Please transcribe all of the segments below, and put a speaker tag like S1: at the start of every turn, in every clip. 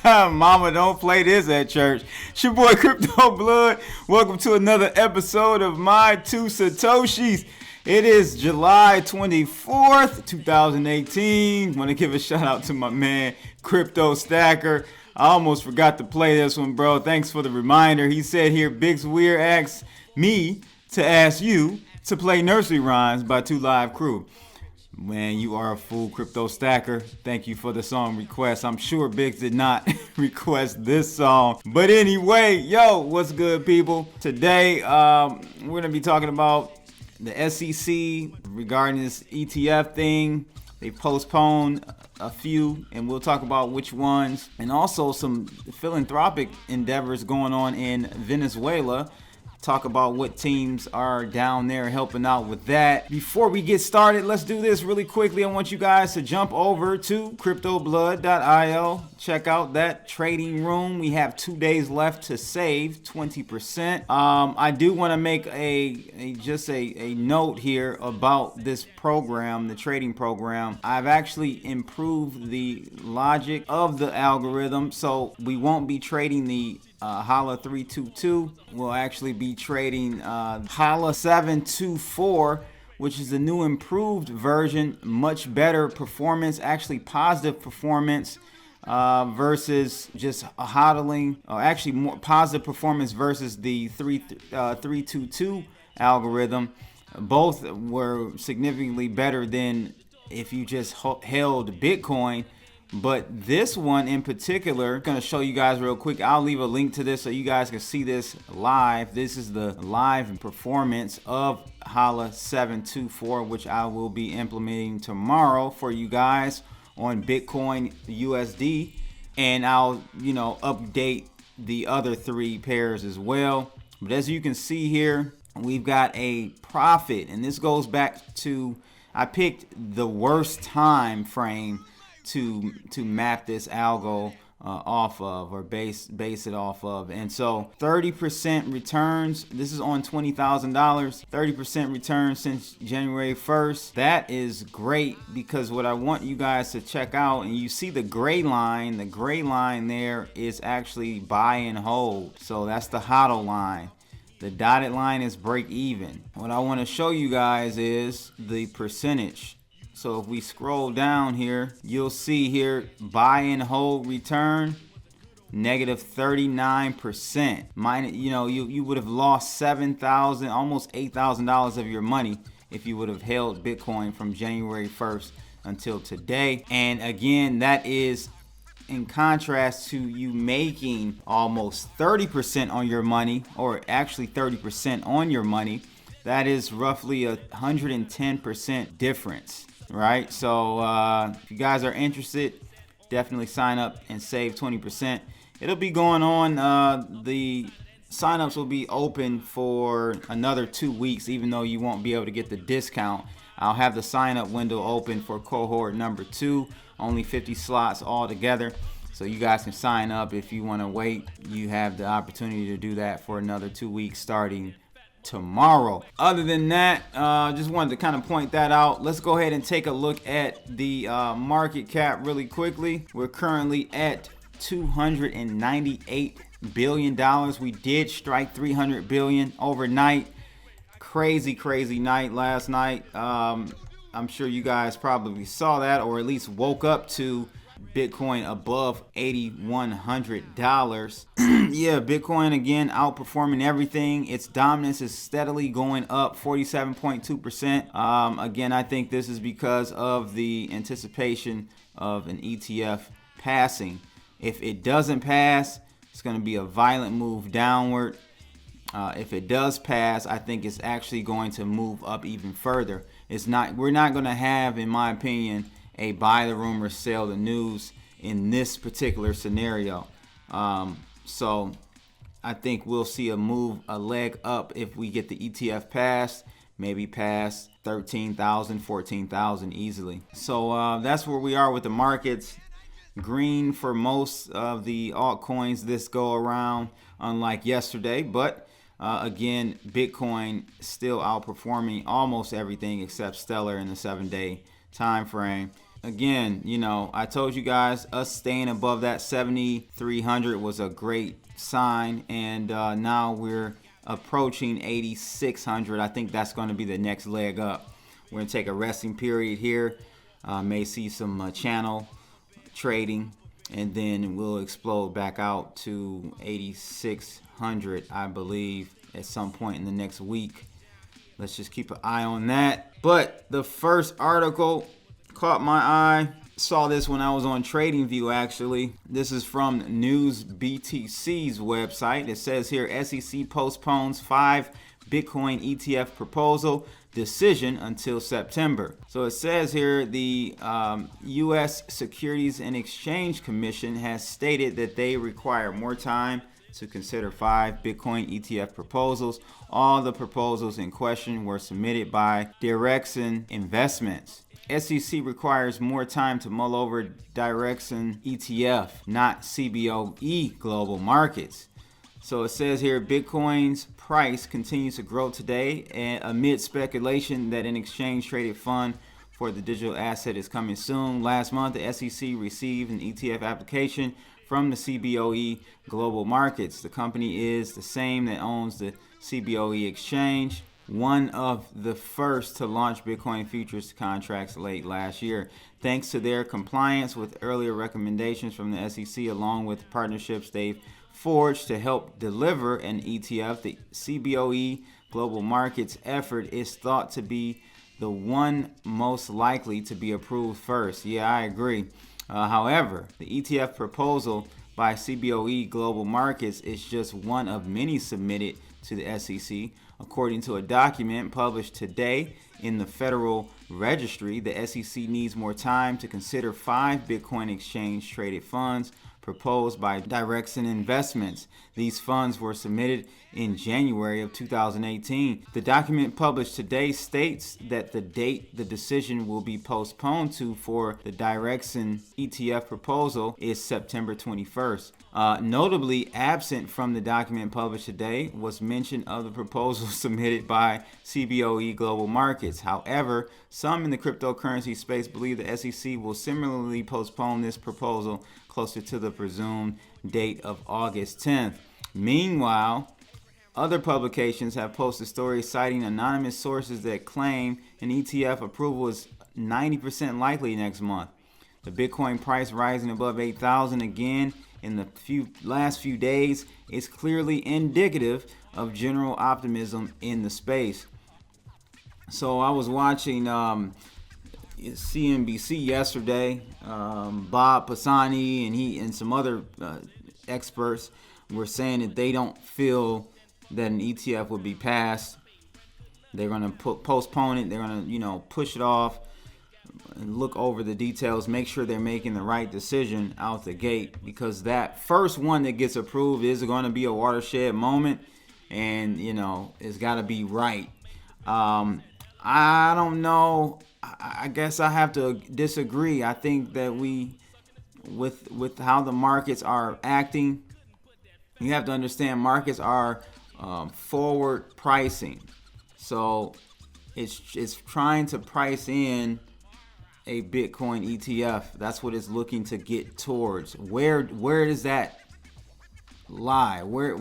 S1: Mama, don't play this at church. It's your boy Crypto Blood. Welcome to another episode of My Two Satoshis. It is July 24th, 2018. Want to give a shout out to my man, Crypto Stacker. I almost forgot to play this one, bro. Thanks for the reminder. He said here, Biggs Weir asked me to ask you to play Nursery Rhymes by Two Live Crew. Man, you are a fool, Crypto Stacker. Thank you for the song request. I'm sure Biggs did not request this song. But anyway, yo, what's good, people? Today, we're going to be talking about the SEC regarding this ETF thing. They postponed a few, and we'll talk about which ones. And also some philanthropic endeavors going on in Venezuela. Talk about what teams are down there helping out with that. Before we get started, let's do this really quickly. I want you guys to jump over to cryptoblood.io. Check out that trading room. We have 2 days left to save 20%. I do want to make a note here about this program, the trading program. I've actually improved the logic of the algorithm, so we won't be trading the Hala 322. We'll actually be trading Hala 724, which is the new improved version, much better performance, actually positive performance versus just hodling, or actually more positive performance versus the 322 algorithm. Both were significantly better than if you just held Bitcoin. But this one in particular, I'm going to show you guys real quick. I'll leave a link to this so you guys can see this live. This is the live performance of Hala 724, which I will be implementing tomorrow for you guys on Bitcoin USD. And I'll, update the other three pairs as well. But as you can see here, we've got a profit. And this goes back to, I picked the worst time frame to map this algo off of, or base it off of. And so 30% returns. This is on $20,000. 30% returns since January 1st. That is great, because what I want you guys to check out, and you see the gray line there is actually buy and hold. So that's the HODL line. The dotted line is break even. What I want to show you guys is the percentage. So if we scroll down here, you'll see here, buy and hold return, negative 39%. You would have lost $7,000, almost $8,000 of your money if you would have held Bitcoin from January 1st until today. And again, that is in contrast to you making almost 30% on your money, or actually 30% on your money. That is roughly 110% difference. Right, so if you guys are interested, definitely sign up and save 20%. It'll be going on. The signups will be open for another 2 weeks, even though you won't be able to get the discount. I'll have the sign up window open for cohort number 2, only 50 slots altogether. So you guys can sign up if you want to wait. You have the opportunity to do that for another 2 weeks starting tomorrow. Other than that, just wanted to kind of point that out. Let's go ahead and take a look at the market cap really quickly. We're currently at $298 billion. We did strike 300 billion overnight. Crazy night last night. I'm sure you guys probably saw that, or at least woke up to Bitcoin above $8,100. Yeah, Bitcoin again outperforming everything. Its dominance is steadily going up, 47.2%. Again, I think this is because of the anticipation of an ETF passing. If it doesn't pass, it's going to be a violent move downward. If it does pass, I think it's actually going to move up even further. We're not going to have, in my opinion, a buy the rumor, sell the news in this particular scenario. So I think we'll see a leg up if we get the ETF passed, maybe past 13,000, 14,000 easily. So that's where we are with the markets. Green for most of the altcoins this go around, unlike yesterday. But again, Bitcoin still outperforming almost everything except Stellar in the 7-day time frame. again, I told you guys us staying above that 7,300 was a great sign, and now we're approaching 8,600. I think that's going to be the next leg up. We're going to take a resting period here. May see some channel trading, and then we'll explode back out to 8,600, I believe, at some point in the next week. Let's just keep an eye on that. But the first article caught my eye. Saw this when I was on TradingView, actually. This is from News BTC's website. It says here, SEC postpones 5 Bitcoin ETF proposal decision until September. So it says here the U.S. Securities and Exchange Commission has stated that they require more time to consider 5 Bitcoin ETF proposals. All the proposals in question were submitted by Direxions Investments. SEC requires more time to mull over Direxions ETF, not CBOE Global Markets. So it says here, Bitcoin's price continues to grow today, and amid speculation that an exchange-traded fund for the digital asset is coming soon. Last month, the SEC received an ETF application from the CBOE Global Markets. The company is the same that owns the CBOE exchange, one of the first to launch Bitcoin futures contracts late last year. Thanks to their compliance with earlier recommendations from the SEC, along with partnerships they've forged to help deliver an ETF, the CBOE Global Markets effort is thought to be the one most likely to be approved first. Yeah, I agree. However, the ETF proposal by CBOE Global Markets is just one of many submitted to the SEC. According to a document published today in the Federal Registry, the SEC needs more time to consider 5 Bitcoin exchange-traded funds proposed by Direxions Investments. These funds were submitted in January of 2018. The document published today states that the date the decision will be postponed to for the Direxions ETF proposal is September 21st. Notably absent from the document published today was mention of the proposal submitted by CBOE Global Markets. However, some in the cryptocurrency space believe the SEC will similarly postpone this proposal closer to the presumed date of August 10th. Meanwhile, other publications have posted stories citing anonymous sources that claim an ETF approval is 90% likely next month. The Bitcoin price rising above 8,000 again in the last few days is clearly indicative of general optimism in the space. So I was watching CNBC yesterday. Bob Pisani and some other experts were saying that they don't feel that an ETF would be passed. They're going to postpone it. They're going to push it off and look over the details, make sure they're making the right decision out the gate, because that first one that gets approved is going to be a watershed moment, and it's got to be right. I don't know. I guess I have to disagree. I think that with how the markets are acting, you have to understand markets are forward pricing. So it's trying to price in a Bitcoin ETF. That's what it's looking to get towards. Where does that lie? Where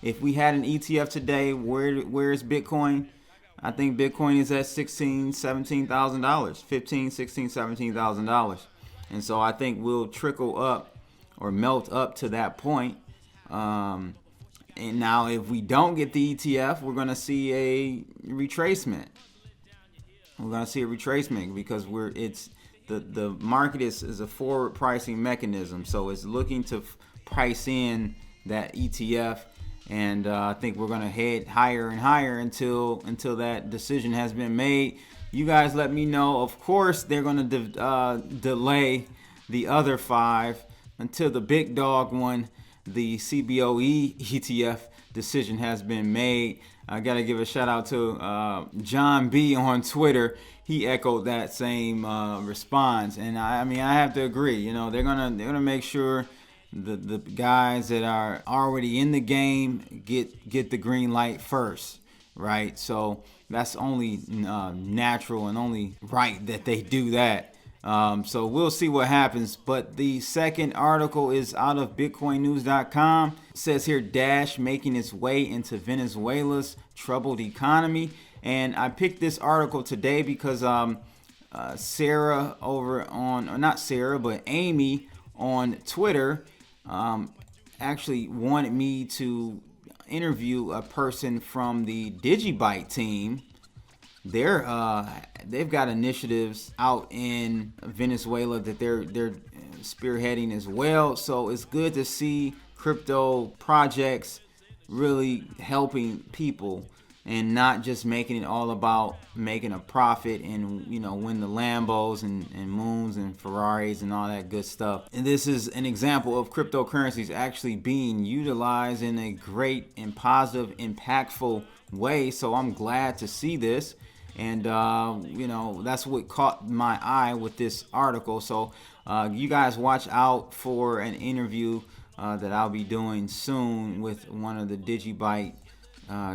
S1: if we had an ETF today, where is Bitcoin? I think Bitcoin is at $16,000, $17,000, $15,000, $16,000, $17,000. And so I think we'll trickle up or melt up to that point. And now if we don't get the ETF, we're going to see a retracement. We're going to see a retracement because the market is a forward pricing mechanism. So it's looking to price in that ETF. And I think we're going to head higher and higher until that decision has been made. You guys let me know. Of course, they're going to delay the other 5 until the big dog one, the CBOE ETF decision, has been made. I got to give a shout out to John B on Twitter. He echoed that same response. And I have to agree. They're gonna make sure the guys that are already in the game get the green light first, right? So that's only natural and only right that they do that. So we'll see what happens. But the second article is out of BitcoinNews.com. It says here, Dash making its way into Venezuela's troubled economy. And I picked this article today because Sarah over on, or not Sarah, but Amy on Twitter actually wanted me to interview a person from the Digibyte team. They've got initiatives out in Venezuela that they're spearheading as well. So it's good to see crypto projects really helping people and not just making it all about making a profit and win the Lambos and moons and Ferraris and all that good stuff. And this is an example of cryptocurrencies actually being utilized in a great and positive, impactful way. So I'm glad to see this. And, that's what caught my eye with this article. So you guys watch out for an interview that I'll be doing soon with one of the Digibyte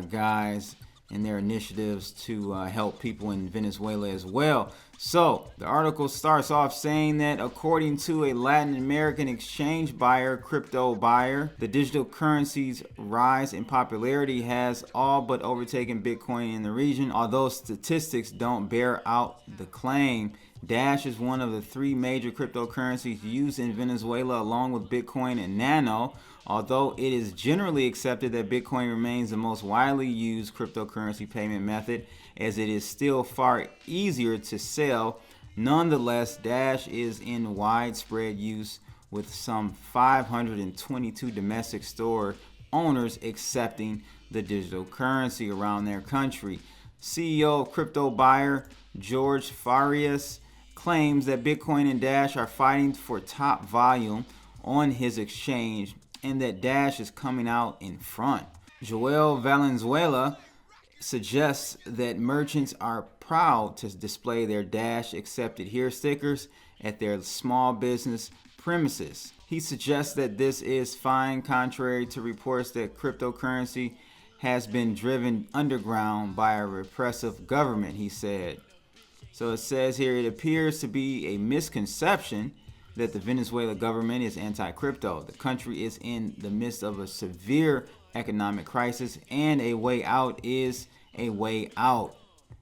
S1: guys and their initiatives to help people in Venezuela as well. So the article starts off saying that according to a Latin American exchange buyer, crypto buyer, the digital currency's rise in popularity has all but overtaken Bitcoin in the region. Although statistics don't bear out the claim, Dash is one of the three major cryptocurrencies used in Venezuela along with Bitcoin and Nano. Although it is generally accepted that Bitcoin remains the most widely used cryptocurrency payment method, as it is still far easier to sell, nonetheless, Dash is in widespread use with some 522 domestic store owners accepting the digital currency around their country. CEO of crypto buyer George Farias claims that Bitcoin and Dash are fighting for top volume on his exchange and that Dash is coming out in front. Joel Valenzuela suggests that merchants are proud to display their Dash accepted here stickers at their small business premises. He suggests that this is fine, contrary to reports that cryptocurrency has been driven underground by a repressive government, he said. So it says here, it appears to be a misconception that the Venezuela government is anti-crypto. The country is in the midst of a severe economic crisis, and a way out is a way out.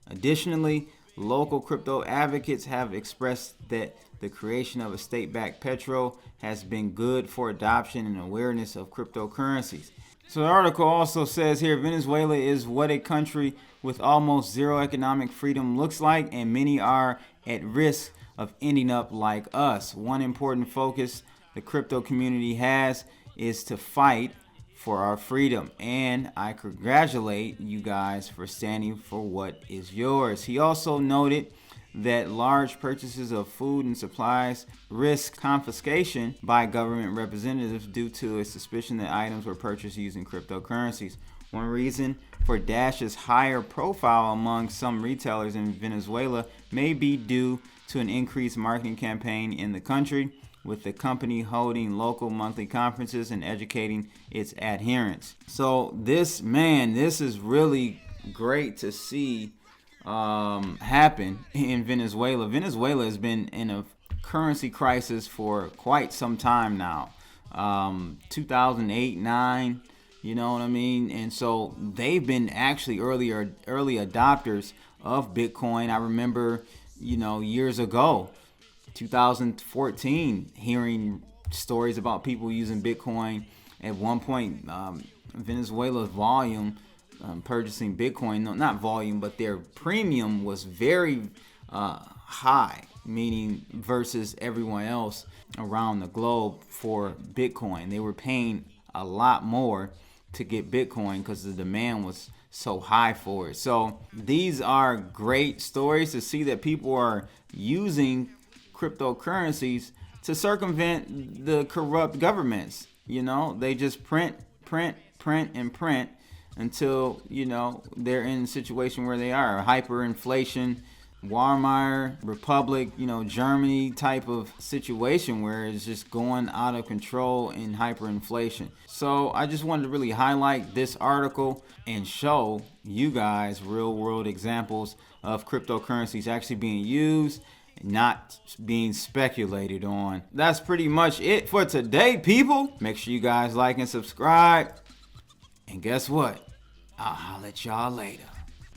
S1: Additionally, local crypto advocates have expressed that the creation of a state-backed petro has been good for adoption and awareness of cryptocurrencies. So the article also says here, Venezuela is what a country with almost zero economic freedom looks like, and many are at risk of ending up like us. One important focus the crypto community has is to fight for our freedom, and I congratulate you guys for standing for what is yours. He also noted that large purchases of food and supplies risk confiscation by government representatives due to a suspicion that items were purchased using cryptocurrencies. One reason for Dash's higher profile among some retailers in Venezuela may be due to an increased marketing campaign in the country, with the company holding local monthly conferences and educating its adherents. So this is really great to see happen in Venezuela. Venezuela has been in a currency crisis for quite some time now. 2008-9, you know what I mean? And so they've been actually early adopters of Bitcoin. I remember, years ago, 2014, hearing stories about people using Bitcoin. At one point, Venezuela's volume purchasing Bitcoin, no, not volume, but their premium was very high, meaning versus everyone else around the globe for Bitcoin. They were paying a lot more to get Bitcoin because the demand was so high for it. So these are great stories to see that people are using cryptocurrencies to circumvent the corrupt governments. They just print until they're in a situation where they are hyperinflation, Weimar Republic, Germany type of situation where it's just going out of control in hyperinflation. So I just wanted to really highlight this article and show you guys real world examples of cryptocurrencies actually being used not being speculated on. That's pretty much it for today, people. Make sure you guys like and subscribe. And guess what? I'll holler at y'all later.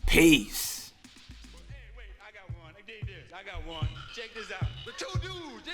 S1: Peace.
S2: Hey, wait, I got one. I dig this. I got one. Check this out. The two dudes.